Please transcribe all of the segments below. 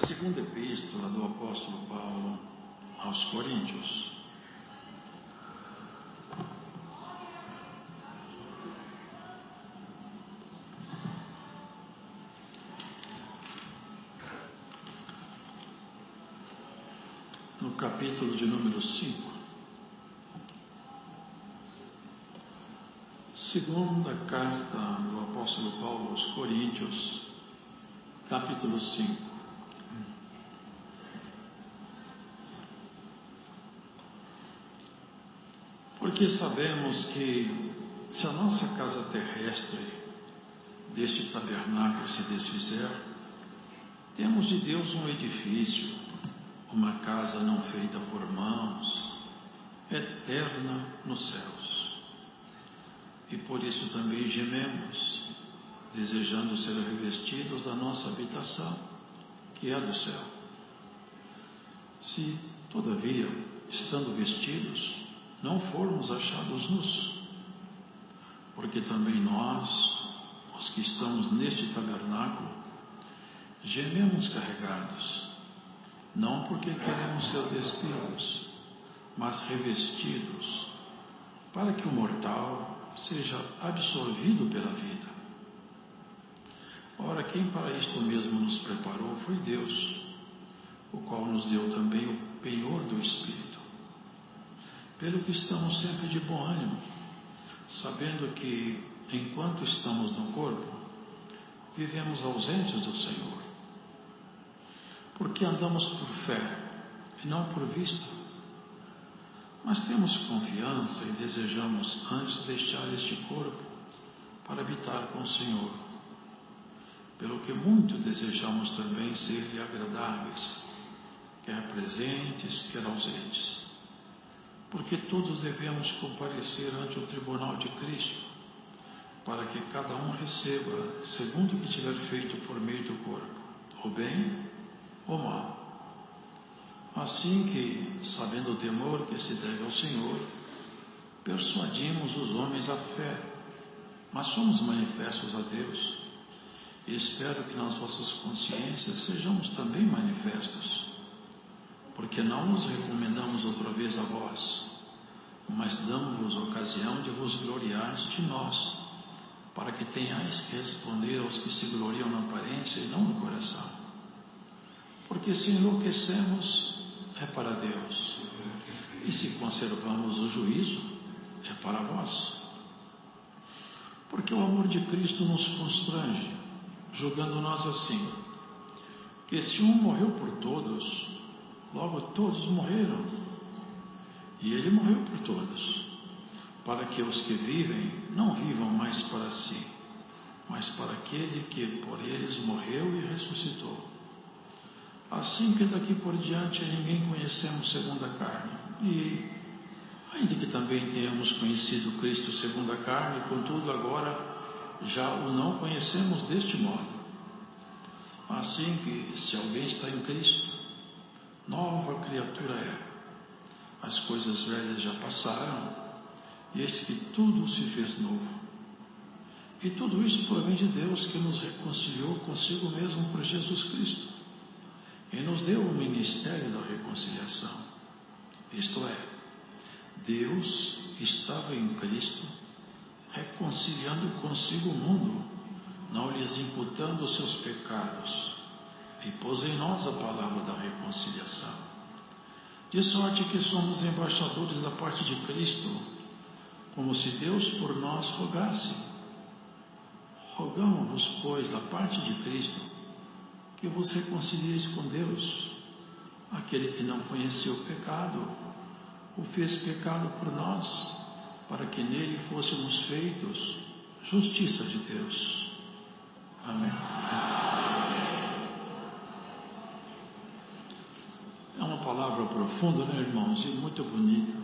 segunda epístola do apóstolo Paulo aos Coríntios. No capítulo de número 5. Segunda carta do apóstolo Paulo aos Coríntios, capítulo 5. Porque sabemos que, se a nossa casa terrestre deste tabernáculo se desfizer, temos de Deus um edifício, uma casa não feita por mãos, eterna nos céus. E por isso também gememos, desejando ser revestidos da nossa habitação, que é do céu. Se, todavia, estando vestidos, não formos achados nus, porque também nós, os que estamos neste tabernáculo, gememos carregados, não porque queremos ser despidos, mas revestidos, para que o mortal seja absorvido pela vida. Ora, quem para isto mesmo nos preparou foi Deus, o qual nos deu também o penhor do Espírito. Pelo que estamos sempre de bom ânimo, sabendo que, enquanto estamos no corpo, vivemos ausentes do Senhor. Porque andamos por fé e não por vista, mas temos confiança e desejamos antes deixar este corpo para habitar com o Senhor. Pelo que muito desejamos também ser-lhe agradáveis, quer presentes, quer ausentes. Porque todos devemos comparecer ante o tribunal de Cristo, para que cada um receba segundo o que tiver feito por meio do corpo, ou bem ou mal. Assim que, sabendo o temor que se deve ao Senhor, persuadimos os homens à fé, mas somos manifestos a Deus, e espero que nas vossas consciências sejamos também manifestos, porque não nos recomendamos outra vez a vós, mas damos-vos ocasião de vos gloriares de nós, para que tenhais que responder aos que se gloriam na aparência e não no coração. Porque se enlouquecemos, é para Deus, e se conservamos o juízo, é para vós. Porque o amor de Cristo nos constrange, julgando nós assim, que se um morreu por todos, logo todos morreram, e ele morreu por todos, para que os que vivem não vivam mais para si, mas para aquele que por eles morreu e ressuscitou. Assim que daqui por diante ninguém conhecemos segundo a carne, e ainda que também tenhamos conhecido Cristo segundo a carne, contudo agora já o não conhecemos deste modo. Assim que, se alguém está em Cristo, nova criatura é. As coisas velhas já passaram, e eis que tudo se fez novo. E tudo isso provém de Deus, que nos reconciliou consigo mesmo por Jesus Cristo, e nos deu o ministério da reconciliação. Isto é, Deus estava em Cristo, reconciliando consigo o mundo, não lhes imputando os seus pecados, e pôs em nós a palavra da reconciliação. De sorte que somos embaixadores da parte de Cristo, como se Deus por nós rogasse. Rogamos-vos, pois, da parte de Cristo, que vos reconcilieis com Deus. Aquele que não conheceu o pecado, o fez pecado por nós, para que nele fôssemos feitos justiça de Deus. Amém. É uma palavra profunda, né, irmãos? E muito bonita.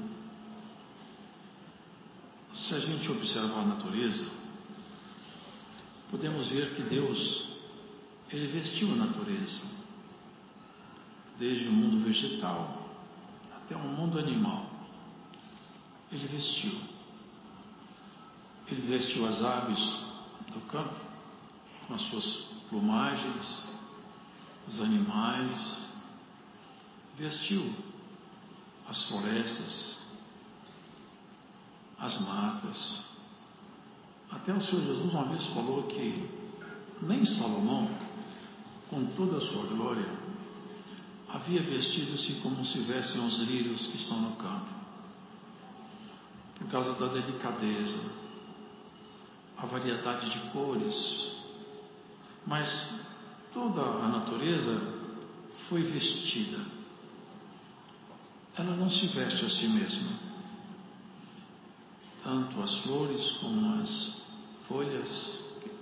Se a gente observar a natureza, podemos ver que Deus, Ele vestiu a natureza, desde o mundo vegetal até o mundo animal. Ele vestiu. Ele vestiu as aves do campo com as suas plumagens, os animais, vestiu as florestas, as matas. Até o Senhor Jesus uma vez falou que nem Salomão, com toda a sua glória, havia vestido-se como se vestem os lírios que estão no campo, por causa da delicadeza, a variedade de cores. Mas toda a natureza foi vestida. Ela não se veste a si mesma. Tanto as flores como as folhas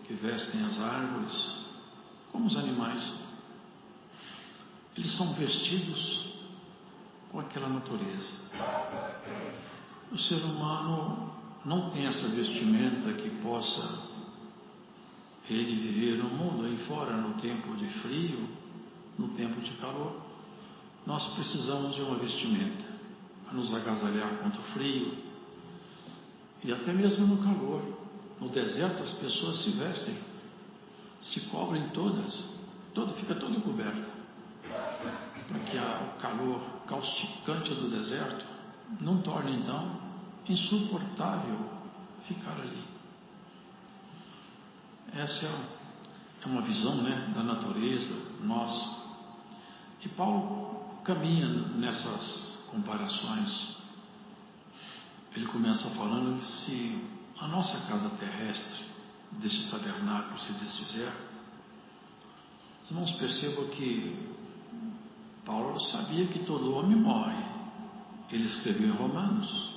que vestem as árvores, como os animais, eles são vestidos com aquela natureza. O ser humano não tem essa vestimenta que possa ele viver no mundo aí fora, no tempo de frio, no tempo de calor. Nós precisamos de uma vestimenta para nos agasalhar contra o frio e até mesmo no calor. No deserto as pessoas se vestem, se cobrem todas, fica toda coberta, para que o calor causticante do deserto não torne então insuportável ficar ali. Essa é uma visão, da natureza, nós. E Paulo caminha nessas comparações. Ele começa falando que se a nossa casa terrestre, desse tabernáculo, se desfizer, os irmãos percebam que Paulo sabia que todo homem morre. Ele escreveu em Romanos: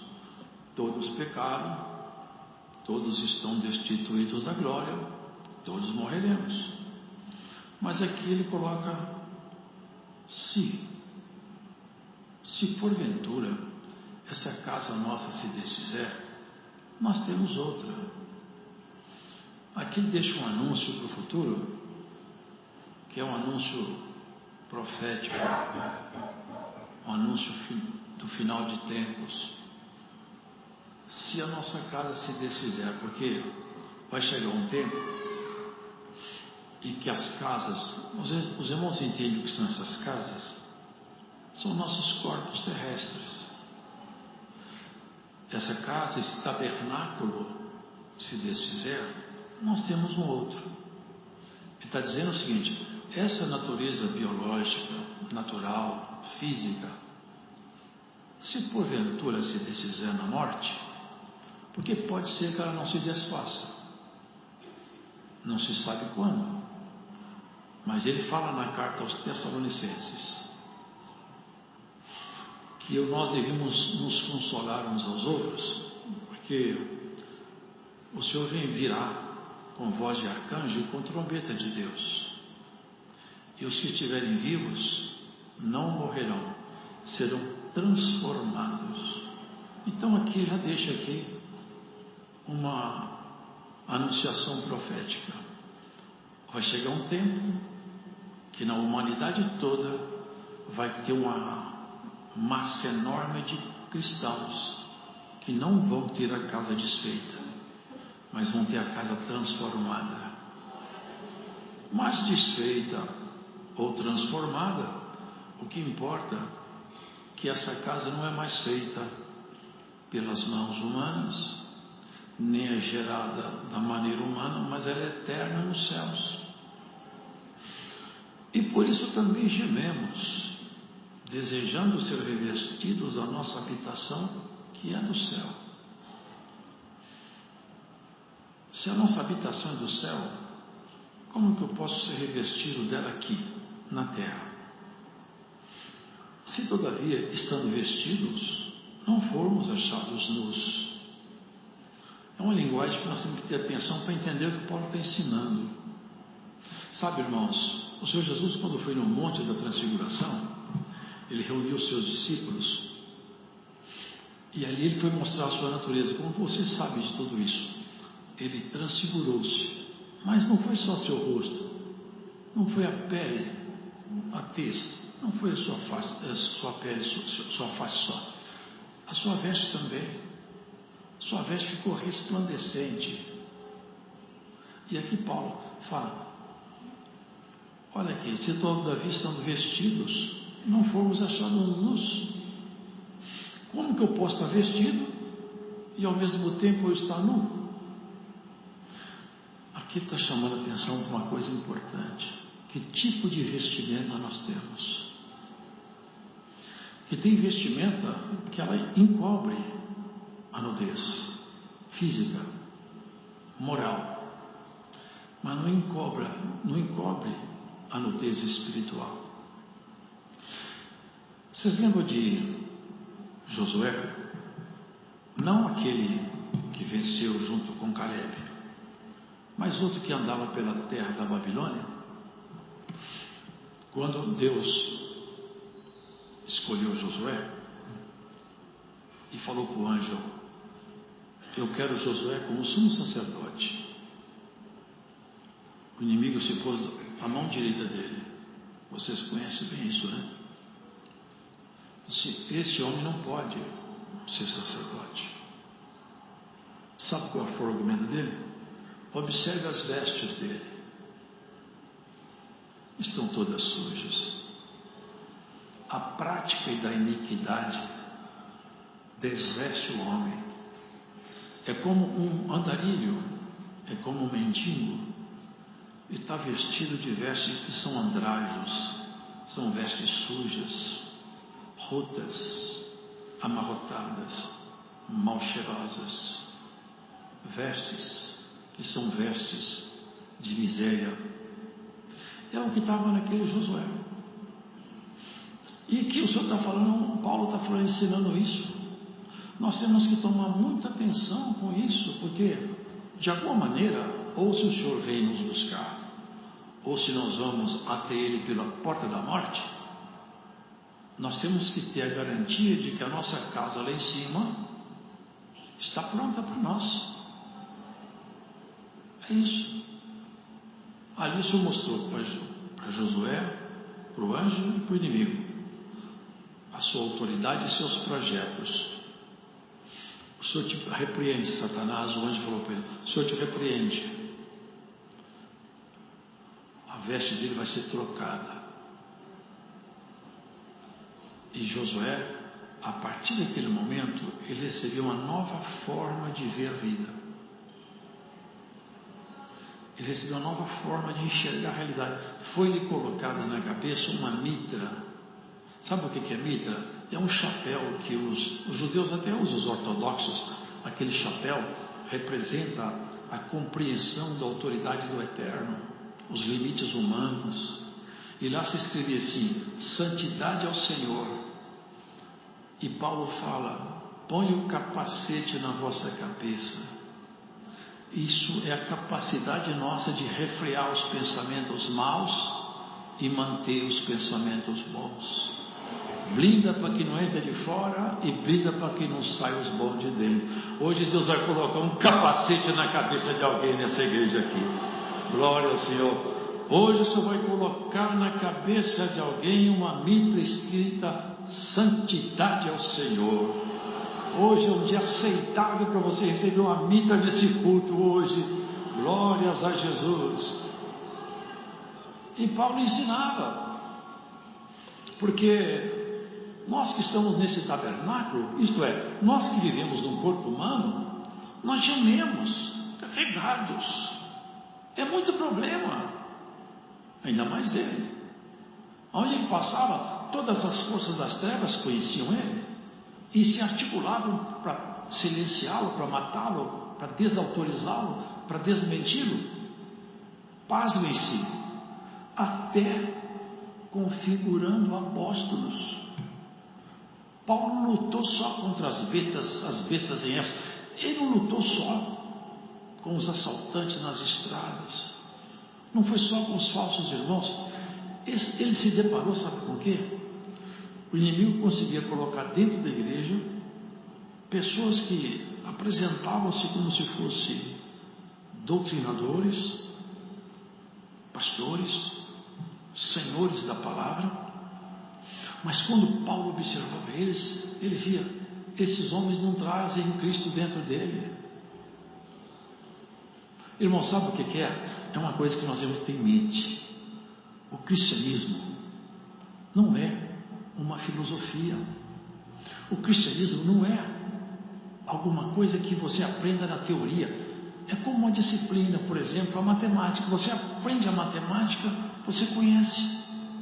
todos pecaram, todos estão destituídos da glória, todos morreremos. Mas aqui ele coloca: se porventura essa casa nossa se desfizer, nós temos outra. Aqui ele deixa um anúncio para o futuro, que é um anúncio profético, um anúncio do final de tempos. Se a nossa casa se desfizer, porque vai chegar um tempo e que as casas, os irmãos entendem o que são essas casas? São nossos corpos terrestres. Essa casa, esse tabernáculo, se desfizer, nós temos um outro. Ele está dizendo o seguinte: essa natureza biológica, natural, física, se porventura se desfizer na morte, porque pode ser que ela não se desfaça, não se sabe quando, mas ele fala na carta aos Tessalonicenses que nós devemos nos consolar uns aos outros, porque o Senhor virá com voz de arcanjo e com trombeta de Deus, e os que estiverem vivos não morrerão, serão transformados. Então aqui já deixa aqui uma anunciação profética. Vai chegar um tempo que na humanidade toda vai ter uma massa enorme de cristãos que não vão ter a casa desfeita, mas vão ter a casa transformada. Mas desfeita ou transformada, o que importa é que essa casa não é mais feita pelas mãos humanas, nem é gerada da maneira humana, mas ela é eterna nos céus. E por isso também gememos, desejando ser revestidos da nossa habitação, que é do céu. Se a nossa habitação é do céu, como que eu posso ser revestido dela aqui, na terra? Se todavia, estando vestidos, não formos achados nus. É uma linguagem que nós temos que ter atenção para entender o que Paulo está ensinando. Sabe, irmãos, o Senhor Jesus, quando foi no Monte da Transfiguração, ele reuniu os seus discípulos e ali ele foi mostrar a sua natureza. Como você sabe de tudo isso? Ele transfigurou-se, mas não foi só seu rosto, não foi a pele, a testa, não foi a sua face só, a sua veste também. Sua veste ficou resplandecente. E aqui Paulo fala: Olha aqui, se todavia estando vestidos, não formos achados nus, como que eu posso estar vestido e ao mesmo tempo eu estar nu? Aqui está chamando a atenção para uma coisa importante. Que tipo de vestimenta nós temos? Que tem vestimenta que ela encobre a nudez física, moral, mas não encobre a nudez espiritual. Vocês lembram de Josué? Não aquele que venceu junto com Caleb, mas outro que andava pela terra da Babilônia. Quando Deus escolheu Josué e falou para o anjo: eu quero Josué como sumo sacerdote. O inimigo se pôs à mão direita dele. Vocês conhecem bem isso, né? Esse homem não pode ser sacerdote. Sabe qual foi o argumento dele? Observe as vestes dele. Estão todas sujas. A prática da iniquidade desveste o homem. É como um andarilho, é como um mendigo, e está vestido de vestes que são andrajos, são vestes sujas, rotas, amarrotadas, mal cheirosas, vestes que são vestes de miséria. É o que estava naquele Josué. E que o Senhor está falando, Paulo está falando, ensinando isso. Nós temos que tomar muita atenção com isso, porque de alguma maneira, ou se o Senhor vem nos buscar, ou se nós vamos até Ele pela porta da morte, nós temos que ter a garantia de que a nossa casa lá em cima está pronta para nós. É isso. Ali o Senhor mostrou para Josué, para o anjo e para o inimigo a sua autoridade e seus projetos. O Senhor te repreende, Satanás. O anjo falou para ele: o Senhor te repreende. A veste dele vai ser trocada. E Josué, a partir daquele momento, ele recebeu uma nova forma de ver a vida. Ele recebeu uma nova forma de enxergar a realidade. Foi-lhe colocada na cabeça uma mitra. Sabe o que é mitra? É um chapéu que os judeus até usam, os ortodoxos. Aquele chapéu representa a compreensão da autoridade do Eterno, os limites humanos. E lá se escrevia assim: santidade ao Senhor. E Paulo fala: põe o capacete na vossa cabeça. Isso é a capacidade nossa de refrear os pensamentos maus e manter os pensamentos bons. Blinda para que não entre de fora e blinda para que não saia os bons de dentro. Hoje Deus vai colocar um capacete na cabeça de alguém nessa igreja aqui. Glória ao Senhor. Hoje o Senhor vai colocar na cabeça de alguém uma mitra escrita: santidade ao Senhor. Hoje é um dia aceitável para você receber uma mitra nesse culto hoje. Glórias a Jesus. E Paulo ensinava, porque nós que estamos nesse tabernáculo, isto é, nós que vivemos num corpo humano, nós gememos, regados. É muito problema, ainda mais ele. Onde ele passava, todas as forças das trevas conheciam ele e se articulavam para silenciá-lo, para matá-lo, para desautorizá-lo, para desmenti-lo. Pasmem-se, até configurando apóstolos. Paulo não lutou só contra as bestas em Éfeso. Ele não lutou só com os assaltantes nas estradas. Não foi só com os falsos irmãos. Ele se deparou, sabe com o quê? O inimigo conseguia colocar dentro da igreja pessoas que apresentavam-se como se fossem doutrinadores, pastores, senhores da palavra. Mas quando Paulo observava eles, ele via: esses homens não trazem Cristo dentro dele. Irmão, sabe o que é? É uma coisa que nós temos que ter em mente. O cristianismo não é uma filosofia. O cristianismo não é alguma coisa que você aprenda na teoria. É como uma disciplina, por exemplo, a matemática. Você aprende a matemática, você conhece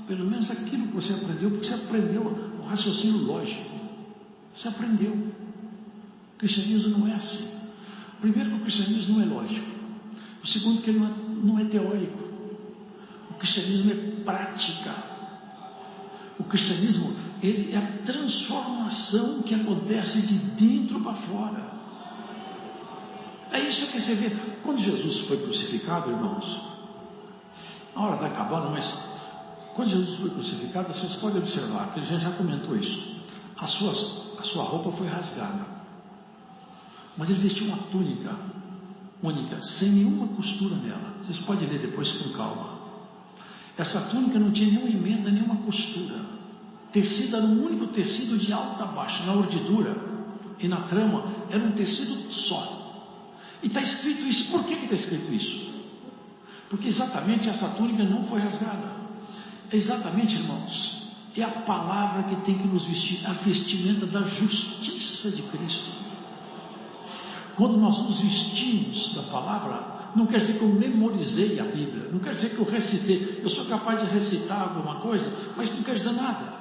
pelo menos aquilo que você aprendeu, porque você aprendeu o raciocínio lógico. Você aprendeu. O cristianismo não é assim. Primeiro, que o cristianismo não é lógico. O segundo, que ele não é teórico. O cristianismo é prática. O cristianismo, ele é a transformação que acontece de dentro para fora. É isso que você vê. Quando Jesus foi crucificado, irmãos, a hora está acabando, mas quando Jesus foi crucificado, vocês podem observar, que a gente já comentou isso. A sua roupa foi rasgada, mas ele vestiu uma túnica única, sem nenhuma costura nela. Vocês podem ler depois com calma. Essa túnica não tinha nenhuma emenda, nenhuma costura. Tecida era um único tecido de alto a baixo. Na urdidura e na trama era um tecido só. E está escrito isso. Por que está escrito isso? Porque exatamente essa túnica não foi rasgada. Exatamente, irmãos, é a palavra que tem que nos vestir, a vestimenta da justiça de Cristo. Quando nós nos vestimos da palavra, não quer dizer que eu memorizei a Bíblia, não quer dizer que eu recitei. Eu sou capaz de recitar alguma coisa, mas não quer dizer nada.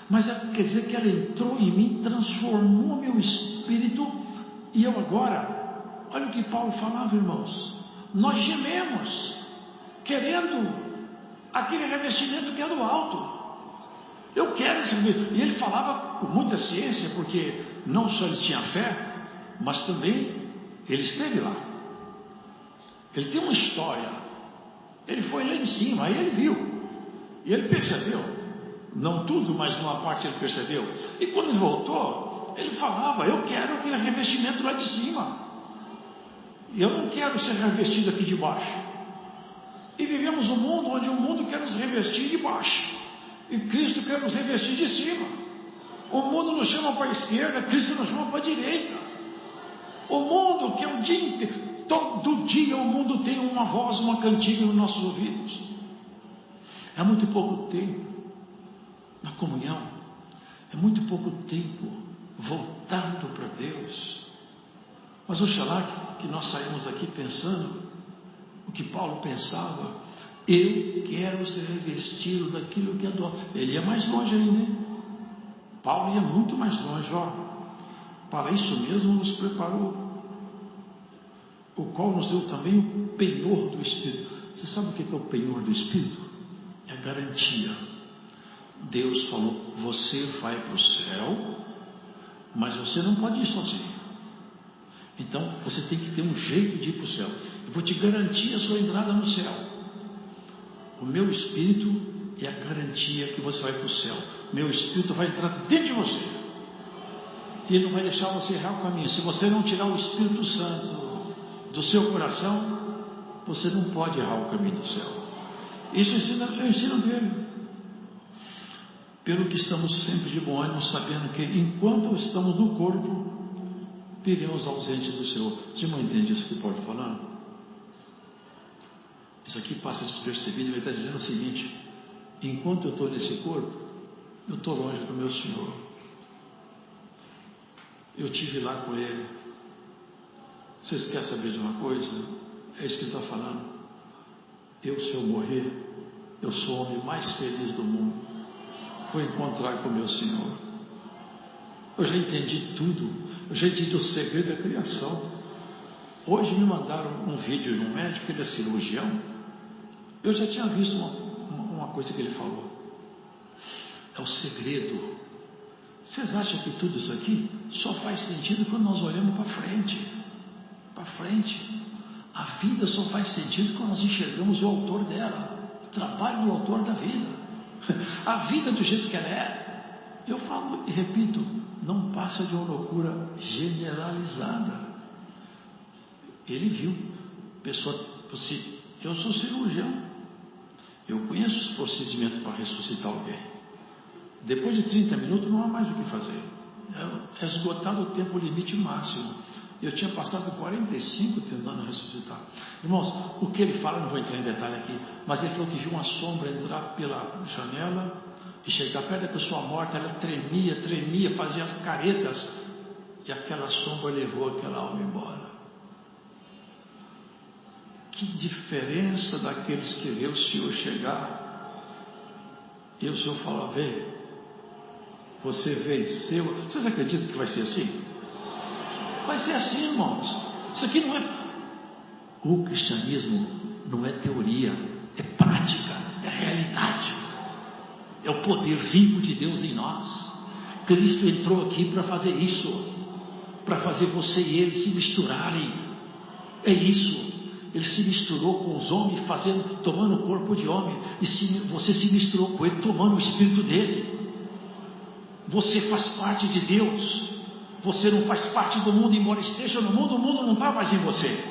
Mas quer dizer que ela entrou em mim, transformou meu espírito, e eu agora, olha o que Paulo falava, irmãos, nós gememos, querendo aquele revestimento que é do alto. Eu quero esse revestimento. E ele falava com muita ciência, porque não só ele tinha fé, mas também ele esteve lá. Ele tem uma história. Ele foi lá em cima, aí ele viu. E ele percebeu. Não tudo, mas uma parte ele percebeu. E quando ele voltou, ele falava: eu quero aquele revestimento lá de cima. Eu não quero ser revestido aqui de baixo. E vivemos um mundo onde o mundo quer nos revestir de baixo. E Cristo quer nos revestir de cima. O mundo nos chama para a esquerda, Cristo nos chama para a direita. O mundo que é o dia inteiro, todo dia o mundo tem uma voz, uma cantiga nos nossos ouvidos. É muito pouco tempo na comunhão, é muito pouco tempo voltado para Deus. Mas oxalá que nós saímos daqui pensando o que Paulo pensava. Eu quero ser revestido daquilo que é do alto. Ele ia mais longe ainda, hein? Paulo ia muito mais longe, para isso mesmo nos preparou, o qual nos deu também o penhor do Espírito. Você sabe o que é o penhor do Espírito? É a garantia. Deus falou: você vai para o céu, mas você não pode ir sozinho. Então você tem que ter um jeito de ir para o céu. Eu vou te garantir a sua entrada no céu. O meu Espírito é a garantia que você vai para o céu. Meu Espírito vai entrar dentro de você. E Ele não vai deixar você errar o caminho. Se você não tirar o Espírito Santo do seu coração, você não pode errar o caminho do céu. Isso é o ensino dele. Pelo que estamos sempre de bom ânimo, sabendo que enquanto estamos no corpo, viremos ausentes do Senhor. Você não entende isso que Paulo está falando? Isso aqui passa despercebido. Ele está dizendo o seguinte: enquanto eu estou nesse corpo, eu estou longe do meu Senhor. Eu estive lá com Ele. Vocês querem saber de uma coisa? É isso que Ele está falando. Se eu morrer, eu sou o homem mais feliz do mundo. Vou encontrar com o meu Senhor. Eu já entendi tudo. Eu já entendi o segredo da criação. Hoje me mandaram um vídeo de um médico, ele é cirurgião. Eu já tinha visto uma coisa que ele falou. É o segredo. Vocês acham que tudo isso aqui só faz sentido quando nós olhamos para frente? Para frente. A vida só faz sentido quando nós enxergamos o autor dela, o trabalho do autor da vida. A vida do jeito que ela é, eu falo e repito, não passa de uma loucura generalizada. Ele viu eu sou cirurgião, eu conheço os procedimentos para ressuscitar alguém. Depois de 30 minutos não há mais o que fazer, é esgotado o tempo limite máximo. Eu tinha passado 45 tentando ressuscitar. Irmãos, o que ele fala, não vou entrar em detalhe aqui, mas ele falou que viu uma sombra entrar pela janela e chegar perto da pessoa morta, ela tremia, fazia as caretas, e aquela sombra levou aquela alma embora. Que diferença daqueles que vê o Senhor chegar, e o Senhor fala: vem, você venceu. Vocês acreditam que vai ser assim? Vai ser assim, irmãos. Isso aqui não é... O cristianismo não é teoria, é prática, é realidade. É o poder vivo de Deus em nós. Cristo entrou aqui para fazer isso, para fazer você e ele se misturarem. É isso. Ele se misturou com os homens, tomando o corpo de homem, e você se misturou com ele, tomando o espírito dele. Você faz parte de Deus. Você não faz parte do mundo, embora esteja no mundo, o mundo não está mais em você.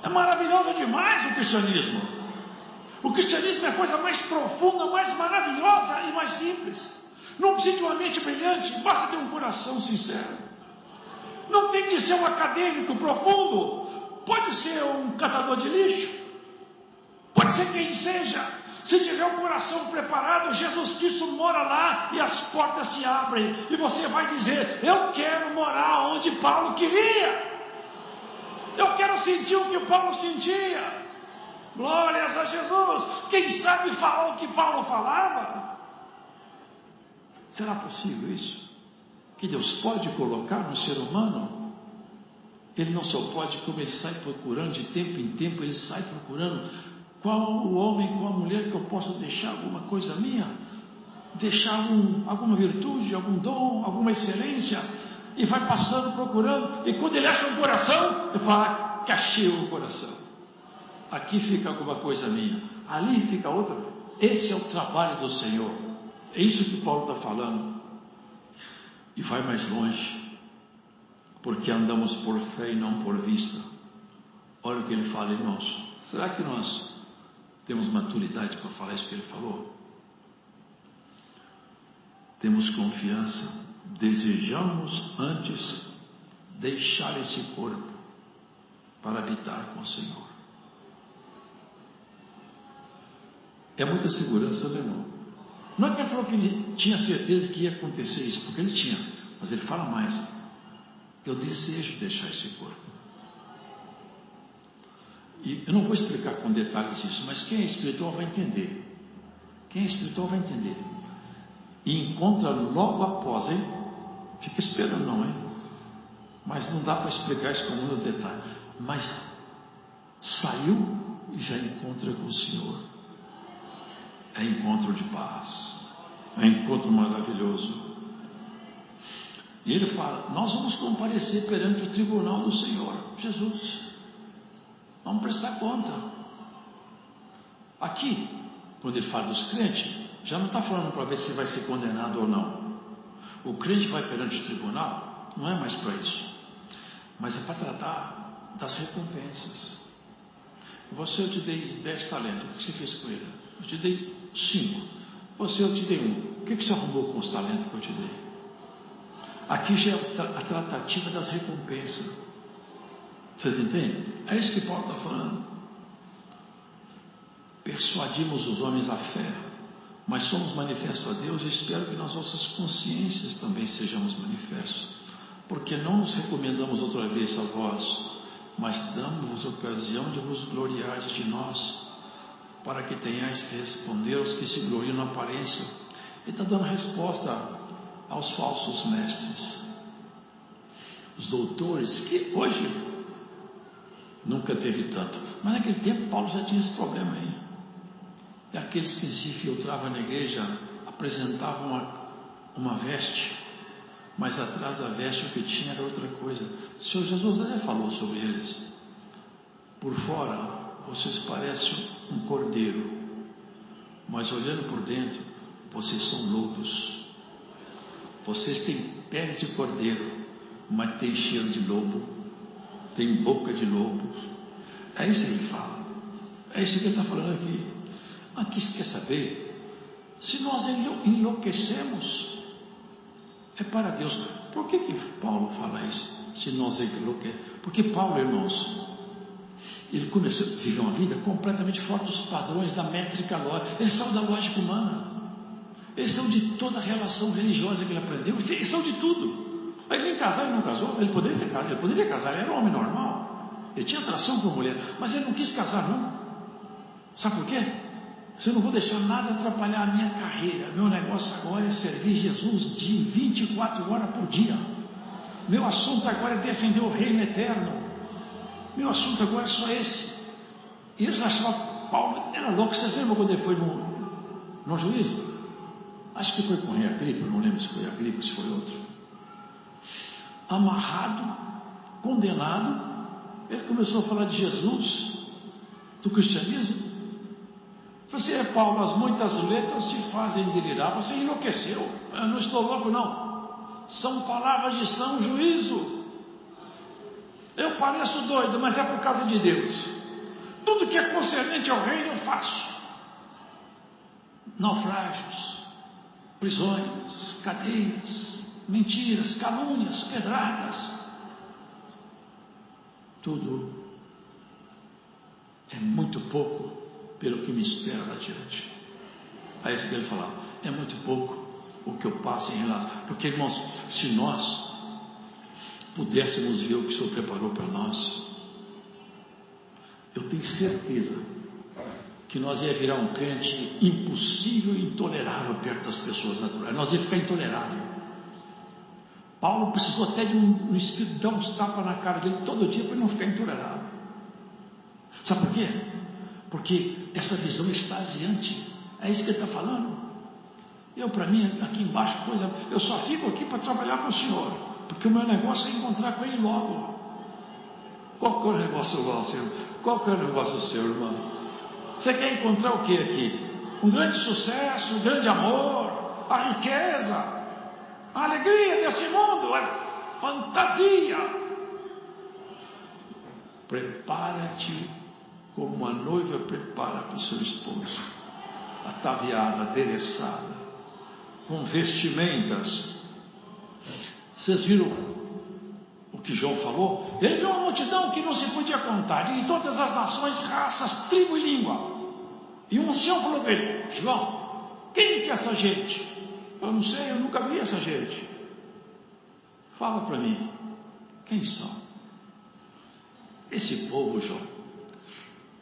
É maravilhoso demais o cristianismo. O cristianismo é a coisa mais profunda, mais maravilhosa e mais simples. Não precisa de uma mente brilhante, basta ter um coração sincero. Não tem que ser um acadêmico profundo. Pode ser um catador de lixo, pode ser quem seja. Se tiver um coração preparado, Jesus Cristo mora lá e as portas se abrem, e você vai dizer: eu quero morar onde Paulo queria, eu quero sentir o que Paulo sentia. Glórias a Jesus. Quem sabe falar o que Paulo falava? Será possível isso? Que Deus pode colocar no ser humano? Ele não só pode, como ele sai procurando, de tempo em tempo ele sai procurando qual o homem, qual a mulher que eu possa deixar alguma coisa minha, deixar alguma virtude, algum dom, alguma excelência, e vai passando procurando, e quando ele acha um coração, ele fala: que achei o coração, aqui fica alguma coisa minha, ali fica outra. Esse é o trabalho do Senhor, é isso que Paulo está falando. E vai mais longe, porque andamos por fé e não por vista. Olha o que ele fala, irmãos. Será que nós temos maturidade para falar isso que ele falou? Temos confiança, desejamos antes deixar esse corpo para habitar com o Senhor. É muita segurança, meu irmão. Não é que ele falou que ele tinha certeza que ia acontecer isso, porque ele tinha, mas ele fala mais: eu desejo deixar esse corpo. E eu não vou explicar com detalhes isso, mas quem é espiritual vai entender. Quem é espiritual vai entender. E encontra logo após, hein? Fica esperando não, hein? Mas não dá para explicar isso com muito detalhe. Mas saiu e já encontra com o Senhor. É encontro de paz. É encontro maravilhoso. E ele fala: nós vamos comparecer perante o tribunal do Senhor Jesus. Vamos prestar conta. Aqui, quando ele fala dos crentes, já não está falando para ver se vai ser condenado ou não. O crente vai perante o tribunal, não é mais para isso, mas é para tratar das recompensas. Você, eu te dei 10 talentos, o que você fez com ele? Eu te dei 5. Você, eu te dei 1. O que você arrumou com os talentos que eu te dei? Aqui já é a tratativa das recompensas. Vocês entendem? É isso que Paulo está falando. Persuadimos os homens à fé, mas somos manifestos a Deus, e espero que nas nossas consciências também sejamos manifestos, porque não nos recomendamos outra vez a vós, mas damos-vos ocasião de vos gloriar de nós, para que tenhais que responder aos que se gloriam na aparência. Ele está dando resposta aos falsos mestres, os doutores, que hoje nunca teve tanto, mas naquele tempo Paulo já tinha esse problema aí. E aqueles que se infiltravam na igreja apresentavam uma veste, mas atrás da veste o que tinha era outra coisa. O Senhor Jesus até falou sobre eles: por fora vocês parecem um cordeiro, mas olhando por dentro vocês são lobos. Vocês têm pele de cordeiro, mas tem cheiro de lobo, tem boca de lobo. É isso que ele fala, é isso que ele está falando aqui. Aqui você quer saber? Se nós enlouquecemos, é para Deus. Por que Paulo fala isso? se nós enlouquecemos. Porque Paulo, irmãos, ele começou a viver uma vida completamente fora dos padrões da métrica lógica. Ele saiu da lógica humana. Ele saiu de toda a relação religiosa que ele aprendeu. Ele saiu de tudo. Aí ele nem casar, ele não casou. Ele poderia ter casado, ele poderia casar, ele era um homem normal. Ele tinha atração por mulher, mas ele não quis casar, não. Sabe por quê? Se eu não vou deixar nada atrapalhar a minha carreira. Meu negócio agora é servir Jesus de 24 horas por dia. Meu assunto agora é defender o reino eterno. Meu assunto agora é só esse. E eles achavam, Paulo era louco. Vocês lembram quando ele foi no juízo? Acho que foi com o rei Agripa, não lembro se foi Agripa, se foi outro. Amarrado, condenado, ele começou a falar de Jesus, do cristianismo. Você é Paulo, as muitas letras te fazem delirar. Você enlouqueceu. Eu não estou louco, não. São palavras de são juízo. Eu pareço doido, mas é por causa de Deus. Tudo que é concernente ao reino eu faço. Naufrágios, prisões, cadeias, mentiras, calúnias, pedradas. Tudo é muito pouco pelo que me espera lá adiante. Aí ele falava, é muito pouco o que eu passo em relação. Porque, irmãos, se nós pudéssemos ver o que o Senhor preparou para nós, eu tenho certeza que nós ia virar um crente impossível e intolerável perto das pessoas naturais. Nós ia ficar intolerável. Paulo precisou até de um Espírito dar uns tapas na cara dele todo dia para ele não ficar intolerável. Sabe por quê? Porque essa visão extasiante, é isso que ele está falando. Eu, para mim, aqui embaixo, eu só fico aqui para trabalhar com o Senhor, porque o meu negócio é encontrar com Ele logo. Qual que é o negócio seu? Qual que é o negócio seu, irmão? Você quer encontrar o que aqui? Um grande sucesso, um grande amor, a riqueza, a alegria desse mundo, a fantasia. Prepara-te como uma noiva prepara para o seu esposo, ataviada, adereçada, com vestimentas. Vocês viram o que João falou? Ele viu uma multidão que não se podia contar, de todas as nações, raças, tribo e língua. E um ancião falou para ele, João, quem que é essa gente? Eu não sei, eu nunca vi essa gente. Fala para mim, quem são? Esse povo, João,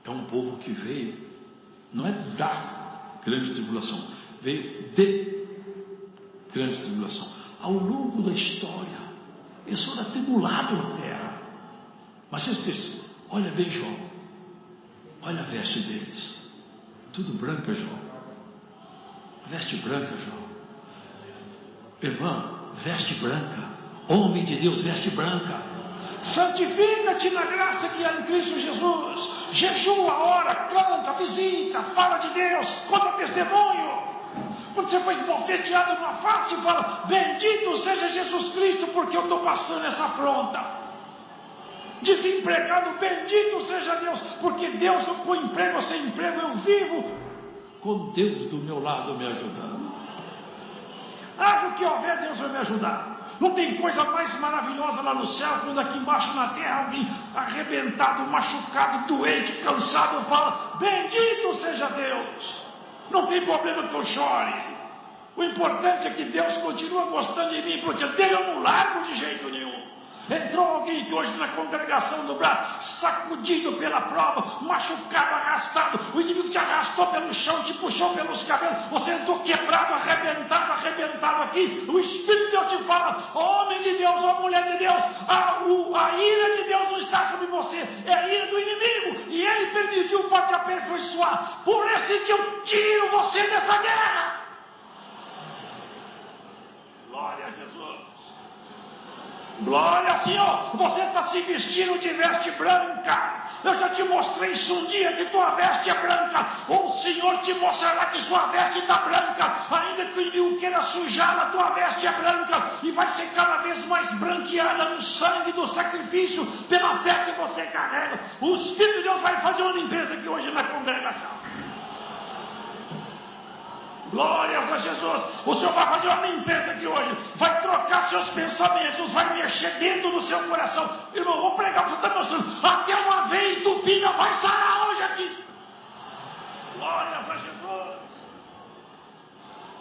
é um povo que veio, não é da grande tribulação, veio de grande tribulação. Ao longo da história, eles foram atribulados na terra. Mas vocês pensam, olha bem, João, olha a veste deles, tudo branca, João. Veste branca, João. Irmão, veste branca. Homem de Deus, veste branca. Santifica-te na graça que há em Cristo Jesus. Jejua, ora, canta, visita, fala de Deus, conta testemunho. Quando você foi esbofeteado numa face, fala, bendito seja Jesus Cristo, porque eu estou passando essa afronta. Desempregado, bendito seja Deus, porque Deus, com emprego ou sem emprego, eu vivo com Deus do meu lado me ajudando. Haja o que houver, Deus vai me ajudar. Não tem coisa mais maravilhosa lá no céu, quando aqui embaixo na terra alguém arrebentado, machucado, doente, cansado, fala, bendito seja Deus. Não tem problema que eu chore. O importante é que Deus continua gostando de mim, porque dele eu não largo de jeito nenhum. Entrou alguém que hoje na congregação do braço, sacudido pela prova, machucado, arrastado, o inimigo te arrastou pelo chão, te puxou pelos cabelos, você entrou quebrado, arrebentado aqui, o Espírito de Deus te fala, homem de Deus, ó mulher de Deus, a ira de Deus não está sobre você, é a ira do inimigo, e ele permitiu para te aperfeiçoar, por esse que eu tiro você dessa guerra. Glória a Jesus. Glória ao Senhor, você está se vestindo de veste branca. Eu já te mostrei isso um dia, que tua veste é branca. Ou o Senhor te mostrará que sua veste está branca. Ainda que o inimigo queira sujá-la, tua veste é branca. E vai ser cada vez mais branqueada no sangue do sacrifício, pela fé que você carrega. O Espírito de Deus vai fazer uma limpeza aqui hoje na congregação. Glórias a Jesus. O Senhor vai fazer uma limpeza aqui hoje. Vai trocar seus pensamentos. Vai mexer dentro do seu coração. Irmão, vou pregar, você está mostrando. Até uma veia entupida vai sarar hoje aqui. Glórias a Jesus.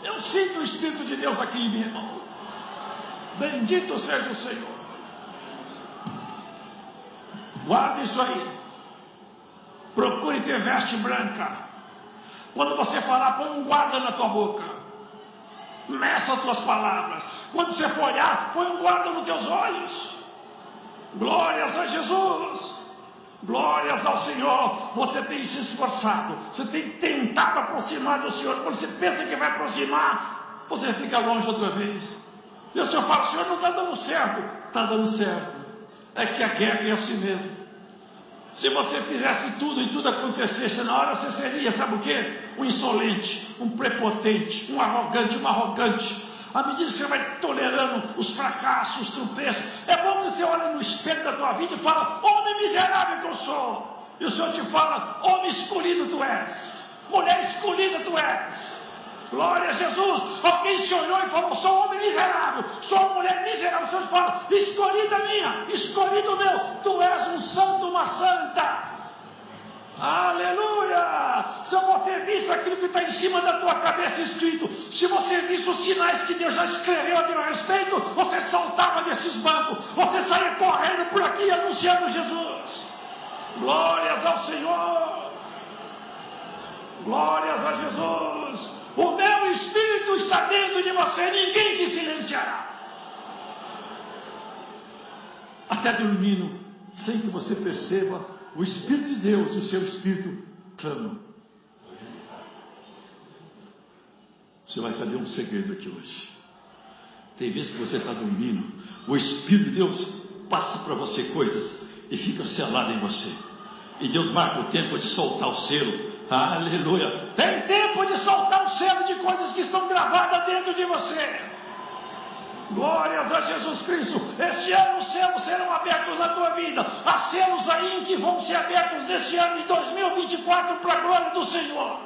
Eu sinto o Espírito de Deus aqui em mim, irmão. Bendito seja o Senhor. Guarde isso aí. Procure ter veste branca. Quando você falar, põe um guarda na tua boca. Meça as tuas palavras. Quando você for olhar, põe um guarda nos teus olhos. Glórias a Jesus. Glórias ao Senhor. Você tem se esforçado. Você tem tentado aproximar do Senhor. Quando você pensa que vai aproximar, você fica longe outra vez. E o Senhor fala, Senhor, não está dando certo. Está dando certo. É que a guerra é assim mesmo. Se você fizesse tudo e tudo acontecesse na hora, você seria, sabe o quê? Um insolente, um prepotente, um arrogante, uma arrogante. À medida que você vai tolerando os fracassos, os tropeços, é bom que você olhe no espelho da tua vida e fala, homem miserável que eu sou. E o Senhor te fala, homem escolhido tu és, mulher escolhida tu és. Glória a Jesus. Alguém se olhou e falou, sou um homem miserável, sou uma mulher miserável. O Senhor fala, escolhida minha, escolhido meu, tu és um santo, uma santa. Aleluia. Se você visse aquilo que está em cima da tua cabeça escrito, se você visse os sinais que Deus já escreveu a teu respeito, você saltava desses bancos, você saía correndo por aqui anunciando Jesus. Glórias ao Senhor. Glórias a Jesus. O meu Espírito está dentro de você, ninguém te silenciará. Até dormindo, sem que você perceba, o Espírito de Deus e o seu Espírito clamam. Você vai saber um segredo aqui hoje. Tem vezes que você está dormindo, o Espírito de Deus passa para você coisas e fica selado em você. E Deus marca o tempo de soltar o selo. Aleluia. Tem tempo de soltar o selo de coisas que estão gravadas dentro de você. Glórias a Jesus Cristo. Esse ano os selos serão abertos na tua vida. Há selos aí que vão ser abertos esse ano de 2024 para a glória do Senhor.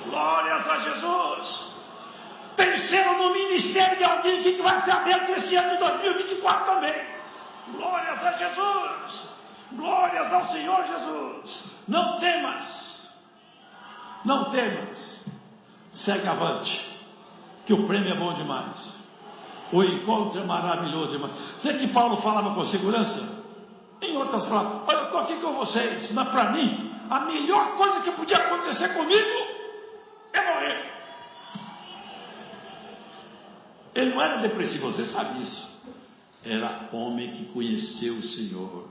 Glórias a Jesus. Tem selo no ministério de alguém que vai ser aberto esse ano de 2024 também. Glórias a Jesus. Glórias ao Senhor Jesus. Não temas. Não temas, segue avante, que o prêmio é bom demais, o encontro é maravilhoso demais. Sei que Paulo falava com segurança, em outras palavras, olha, eu estou aqui com vocês, mas para mim, a melhor coisa que podia acontecer comigo é morrer. Ele não era depressivo, você sabe isso, era homem que conheceu o Senhor.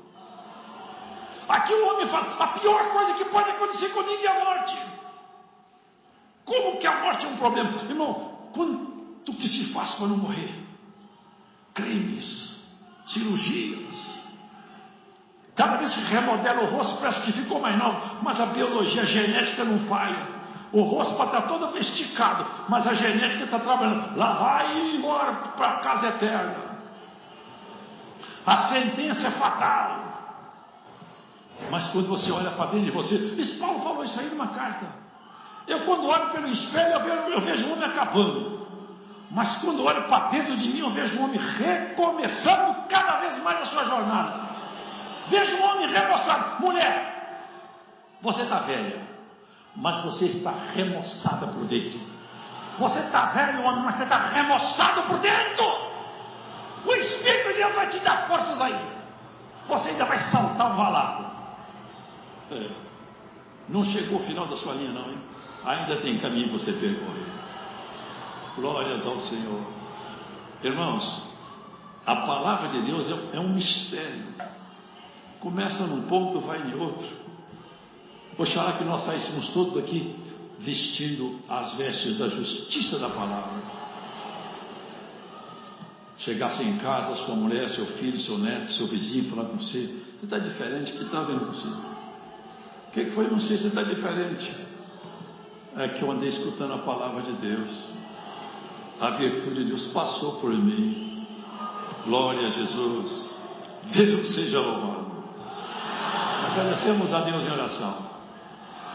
Aqui o homem fala, a pior coisa que pode acontecer comigo é a morte. Como que a morte é um problema? Irmão, quanto que se faz para não morrer? Cremes, cirurgias. Cada vez que remodela o rosto parece que ficou mais novo, mas a biologia, a genética não falha. O rosto pode estar todo esticado, mas a genética está trabalhando. Lá vai embora para a casa eterna. A sentença é fatal. Mas quando você olha para dentro de você, isso Paulo falou isso aí numa carta. Eu quando olho pelo espelho eu vejo um homem acabando, mas quando olho para dentro de mim eu vejo um homem recomeçando cada vez mais a sua jornada. Vejo um homem remoçado. Mulher, você está velha, mas você está remoçada por dentro. Você está velho, homem, mas você está remoçado por dentro. O Espírito de Deus vai te dar forças aí. Você ainda vai saltar um valado. Não chegou o final da sua linha não, hein? Ainda tem caminho para você percorrer. Glórias ao Senhor. Irmãos, a palavra de Deus é um mistério. Começa num ponto, vai em outro. Oxalá que nós saíssemos todos aqui vestindo as vestes da justiça da palavra. Chegasse em casa, sua mulher, seu filho, seu neto, seu vizinho falar com você, você está diferente, o que está vendo você? O que foi? Não sei, você está diferente. É que eu andei escutando a palavra de Deus. A virtude de Deus passou por mim. Glória a Jesus. Deus seja louvado. Agradecemos a Deus em oração.